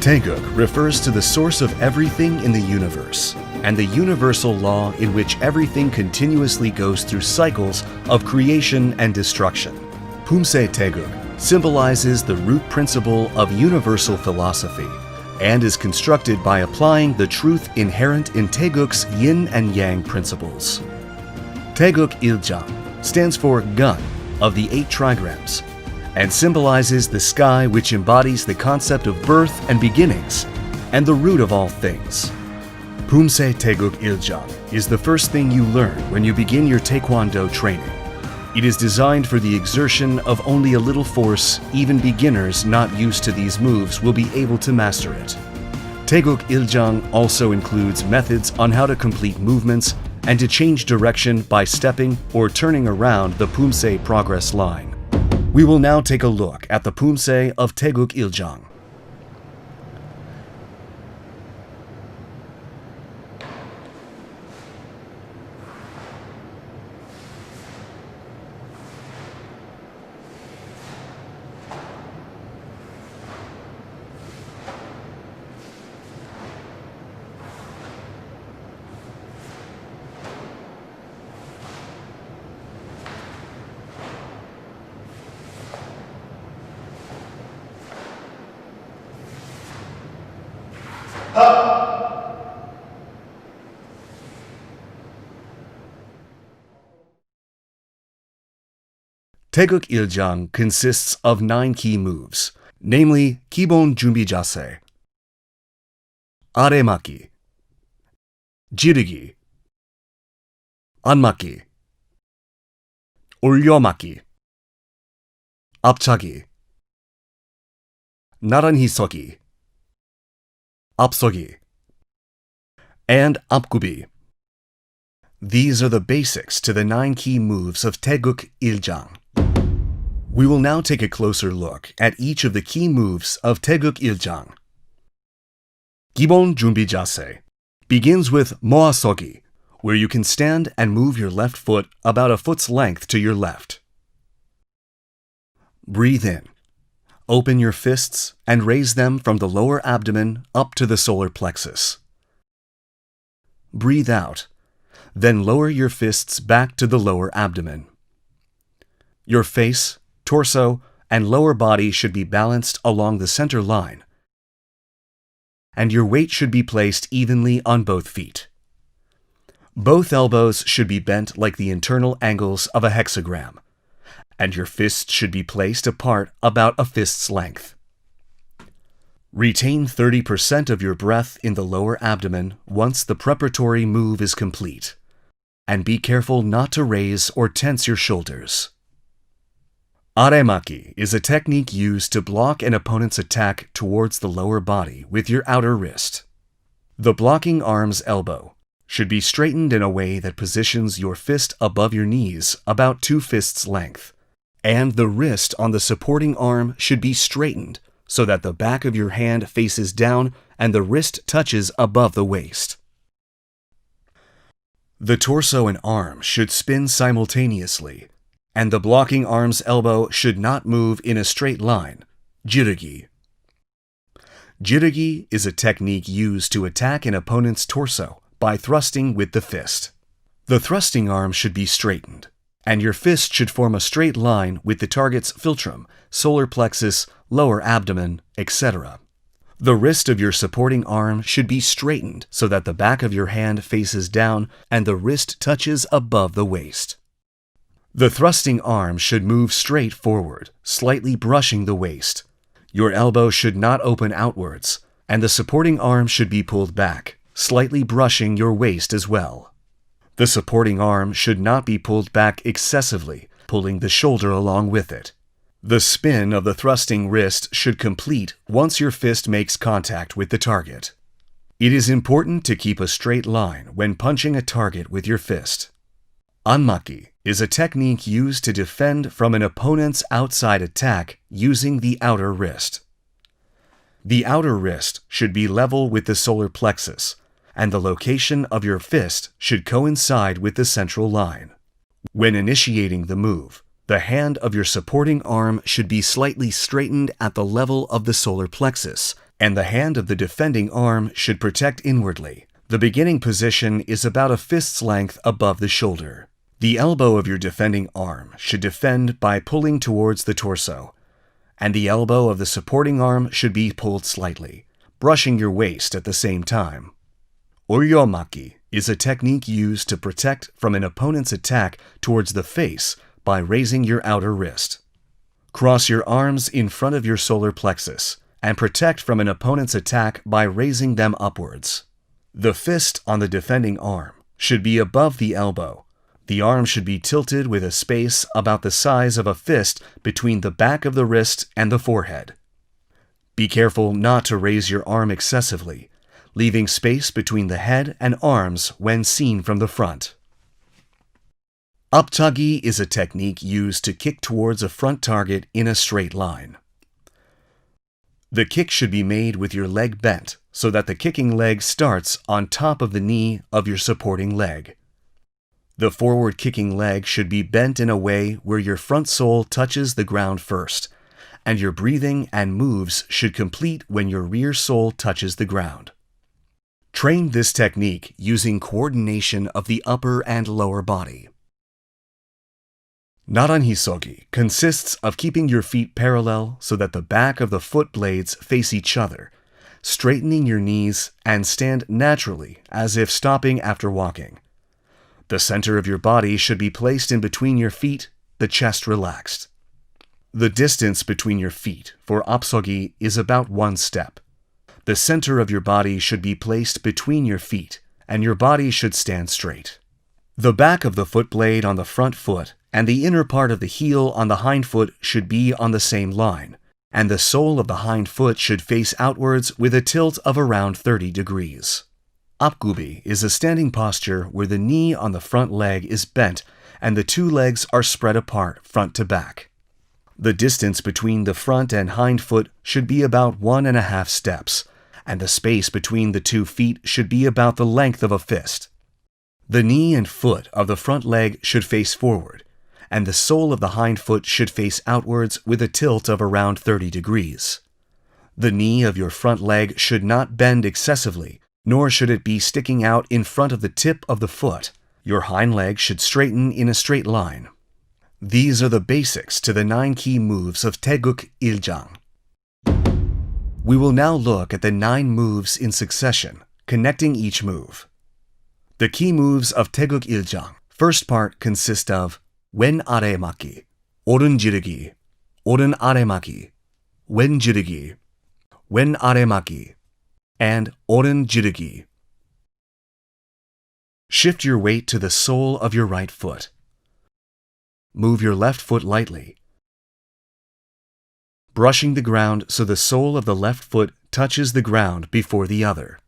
Taegeuk refers to the source of everything in the universe, and the universal law in which everything continuously goes through cycles of creation and destruction. Pumse Taegeuk symbolizes the root principle of universal philosophy and is constructed by applying the truth inherent in Taegeuk's yin and yang principles. Taegeuk Iljang stands for gun of the 8 trigrams and symbolizes the sky, which embodies the concept of birth and beginnings and the root of all things. Pumse Taegeuk Iljang is the first thing you learn when you begin your Taekwondo training. It is designed for the exertion of only a little force. Even beginners not used to these moves will be able to master it. Taegeuk Iljang also includes methods on how to complete movements and to change direction by stepping or turning around the Pumse progress line. We will now take a look at the Pumse of Taegeuk Iljang. Taegeuk Iljang consists of 9 key moves, namely 기본 준비 자세, 아래막기, 지르기, 안막기, 올려막기, 앞차기, 나란히 서기, 앞서기, and 앞구비. These are the basics to the 9 key moves of Taegeuk Iljang. We will now take a closer look at each of the key moves of Taegeuk Iljang. 기본 준비 자세 begins with 모아서기, where you can stand and move your left foot about a foot's length to your left. Breathe in. Open your fists and raise them from the lower abdomen up to the solar plexus. Breathe out. Then lower your fists back to the lower abdomen. Your face, torso, and lower body should be balanced along the center line, and your weight should be placed evenly on both feet. Both elbows should be bent like the internal angles of a hexagram, and your fists should be placed apart about a fist's length. Retain 30% of your breath in the lower abdomen once the preparatory move is complete, and be careful not to raise or tense your shoulders. Aremaki is a technique used to block an opponent's attack towards the lower body with your outer wrist. The blocking arm's elbow should be straightened in a way that positions your fist above your knees about 2 fists' length, and the wrist on the supporting arm should be straightened so that the back of your hand faces down and the wrist touches above the waist. The torso and arm should spin simultaneously, and the blocking arm's elbow should not move in a straight line, jirugi. Jirugi is a technique used to attack an opponent's torso by thrusting with the fist. The thrusting arm should be straightened, and your fist should form a straight line with the target's philtrum, solar plexus, lower abdomen, etc. The wrist of your supporting arm should be straightened so that the back of your hand faces down and the wrist touches above the waist. The thrusting arm should move straight forward, slightly brushing the waist. Your elbow should not open outwards, and the supporting arm should be pulled back, slightly brushing your waist as well. The supporting arm should not be pulled back excessively, pulling the shoulder along with it. The spin of the thrusting wrist should complete once your fist makes contact with the target. It is important to keep a straight line when punching a target with your fist. Anmaki is a technique used to defend from an opponent's outside attack using the outer wrist. The outer wrist should be level with the solar plexus, and the location of your fist should coincide with the central line. When initiating the move, the hand of your supporting arm should be slightly straightened at the level of the solar plexus, and the hand of the defending arm should protect inwardly. The beginning position is about a fist's length above the shoulder. The elbow of your defending arm should defend by pulling towards the torso, and the elbow of the supporting arm should be pulled slightly, brushing your waist at the same time. Oryomaki is a technique used to protect from an opponent's attack towards the face by raising your outer wrist. Cross your arms in front of your solar plexus and protect from an opponent's attack by raising them upwards. The fist on the defending arm should be above the elbow. The arm should be tilted with a space about the size of a fist between the back of the wrist and the forehead. Be careful not to raise your arm excessively, leaving space between the head and arms when seen from the front. Uptugi is a technique used to kick towards a front target in a straight line. The kick should be made with your leg bent so that the kicking leg starts on top of the knee of your supporting leg. The forward kicking leg should be bent in a way where your front sole touches the ground first, and your breathing and moves should complete when your rear sole touches the ground. Train this technique using coordination of the upper and lower body. Naranhisogi consists of keeping your feet parallel so that the back of the foot blades face each other, straightening your knees, and stand naturally as if stopping after walking. The center of your body should be placed in between your feet, the chest relaxed. The distance between your feet for apsogi is about 1 step. The center of your body should be placed between your feet, and your body should stand straight. The back of the foot blade on the front foot and the inner part of the heel on the hind foot should be on the same line, and the sole of the hind foot should face outwards with a tilt of around 30 degrees. Apgubi is a standing posture where the knee on the front leg is bent and the two legs are spread apart front to back. The distance between the front and hind foot should be about 1.5 steps, and the space between the 2 feet should be about the length of a fist. The knee and foot of the front leg should face forward, and the sole of the hind foot should face outwards with a tilt of around 30 degrees. The knee of your front leg should not bend excessively, nor should it be sticking out in front of the tip of the foot. Your hind leg should straighten in a straight line. These are the basics to the 9 key moves of Taegeuk Jang. We will now look at the 9 moves in succession, connecting each move. The key moves of Taegeuk Jang. First part consists of wen aremaki, oren jirugi, oren aremaki, wen jirugi, wen aremaki, and oren jirugi. Shift your weight to the sole of your right foot. Move your left foot lightly, brushing the ground so the sole of the left foot touches the ground before the other.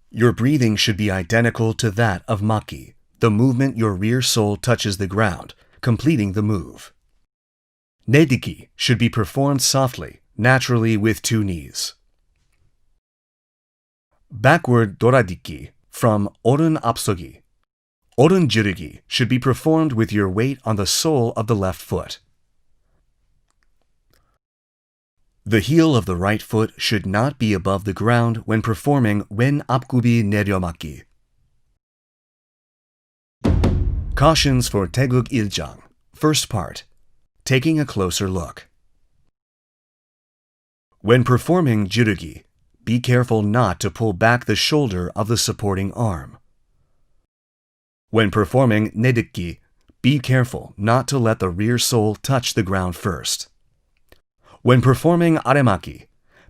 Your breathing should be identical to that of maki, the movement your rear sole touches the ground, completing the move. Nediki should be performed softly, naturally with 2 knees. Backward doradiki from oren apsogi. Oren jirugi should be performed with your weight on the sole of the left foot. The heel of the right foot should not be above the ground when performing wen apgubi neryomaki. Cautions for Taegeuk Jang. First part. Taking a closer look. When performing jirugi, be careful not to pull back the shoulder of the supporting arm. When performing nediki, be careful not to let the rear sole touch the ground first. When performing aremaki,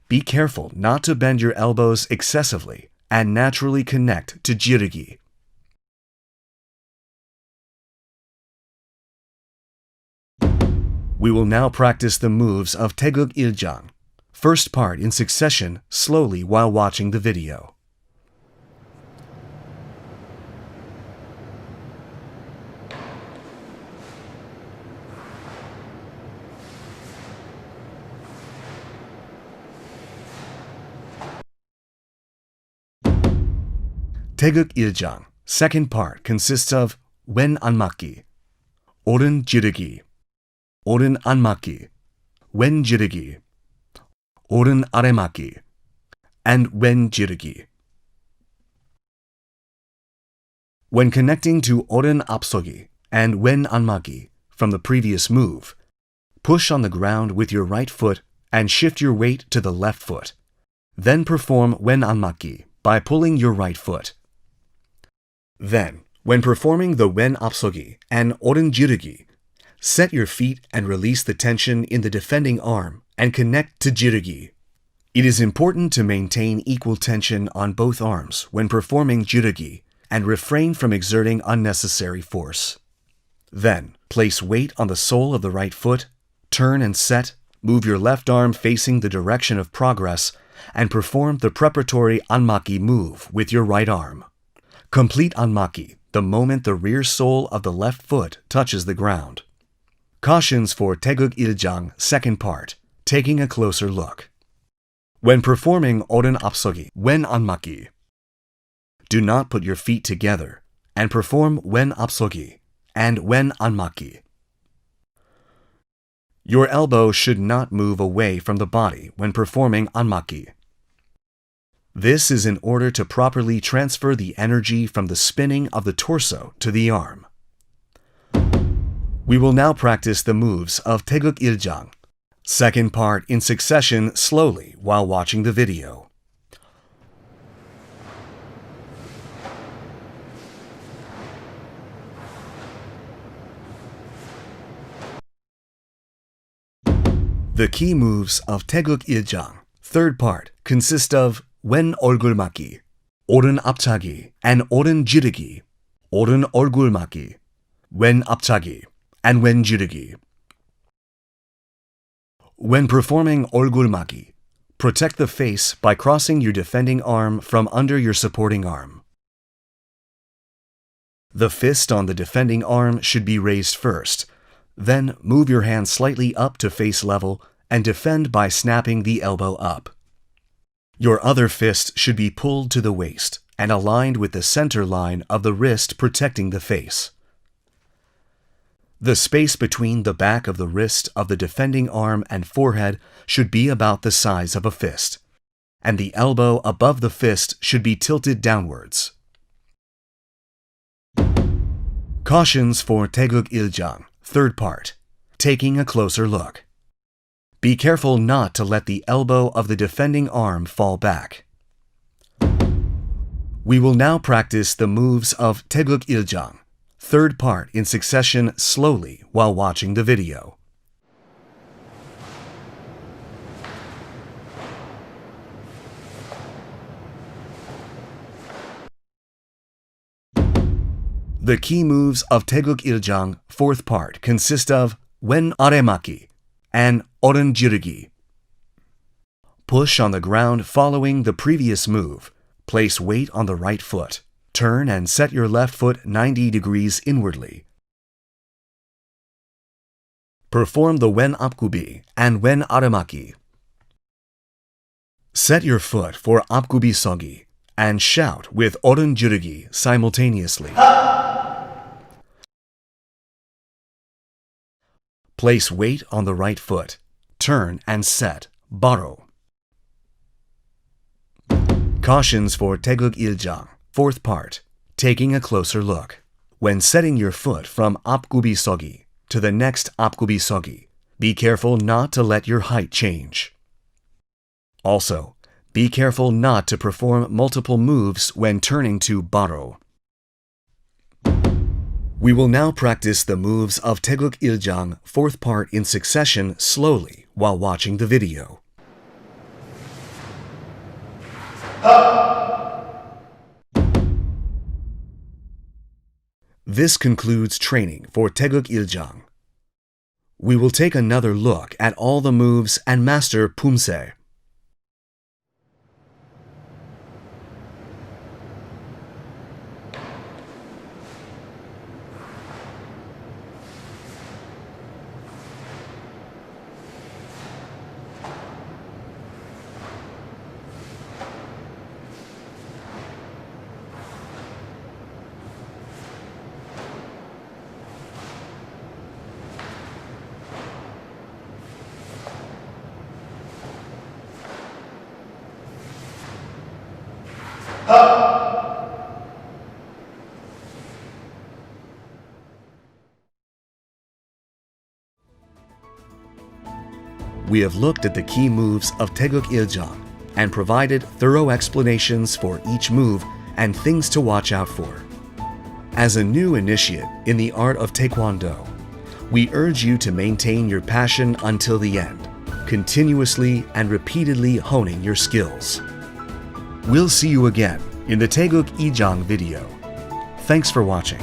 be careful not to bend your elbows excessively and naturally connect to jirugi. We will now practice the moves of Taegeuk Jang. First part in succession, slowly while watching the video. Taegeuk Jang. Second part consists of wen anmaki, oren jirugi, oren anmaki, wen jirugi, 오른 아래막기, and wen jirugi. When connecting to oren apsogi and wen anmaki from the previous move, push on the ground with your right foot and shift your weight to the left foot. Then perform wen anmaki by pulling your right foot. Then, when performing the wen apsogi and oren jirugi, set your feet and release the tension in the defending arm and connect to jirugi. It is important to maintain equal tension on both arms when performing jirugi and refrain from exerting unnecessary force. Then, place weight on the sole of the right foot, turn and set, move your left arm facing the direction of progress, and perform the preparatory anmaki move with your right arm. Complete anmaki the moment the rear sole of the left foot touches the ground. Cautions for Taegeuk Jang second part, taking a closer look. When performing oren apsogi, wen anmaki, do not put your feet together and perform wen apsogi and wen anmaki. Your elbow should not move away from the body when performing anmaki. This is in order to properly transfer the energy from the spinning of the torso to the arm. We will now practice the moves of Taegeuk Jang, second part in succession slowly while watching the video. The key moves of Taegeuk Jang, third part, consist of wen 얼굴막기, 오른 앞차기, and 오른 지르기, 오른 얼굴막기, wen 앞차기, and wen 지르기. When performing 얼굴막기, protect the face by crossing your defending arm from under your supporting arm. The fist on the defending arm should be raised first. Then move your hand slightly up to face level and defend by snapping the elbow up. Your other fist should be pulled to the waist and aligned with the center line of the wrist protecting the face. The space between the back of the wrist of the defending arm and forehead should be about the size of a fist, and the elbow above the fist should be tilted downwards. Cautions for Taegeuk Jang, third part, taking a closer look. Be careful not to let the elbow of the defending arm fall back. We will now practice the moves of Taegeuk Jang, third part in succession slowly while watching the video. The key moves of Taegeuk Jang, fourth part, consist of wen aremaki and oren jirugi. Push on the ground following the previous move. Place weight on the right foot. Turn and set your left foot 90 degrees inwardly. Perform the wen apgubi and wen aremaki. Set your foot for apgubi sogi and shout with oren jirugi simultaneously. Place weight on the right foot. Turn and set baro. Cautions for Taegeuk Jang, fourth part, taking a closer look. When setting your foot from apgubi sogi to the next apgubi sogi, be careful not to let your height change. Also, be careful not to perform multiple moves when turning to baro. We will now practice the moves of Taegeuk Jang, fourth part in succession slowly while watching the video. This concludes training for Taegeuk Jang. We will take another look at all the moves and master pumse. we have looked at the key moves of Taegeuk Jang and provided thorough explanations for each move and things to watch out for. As a new initiate in the art of Taekwondo, we urge you to maintain your passion until the end, continuously and repeatedly honing your skills. We'll see you again in the Taegeuk Jang video. Thanks for watching.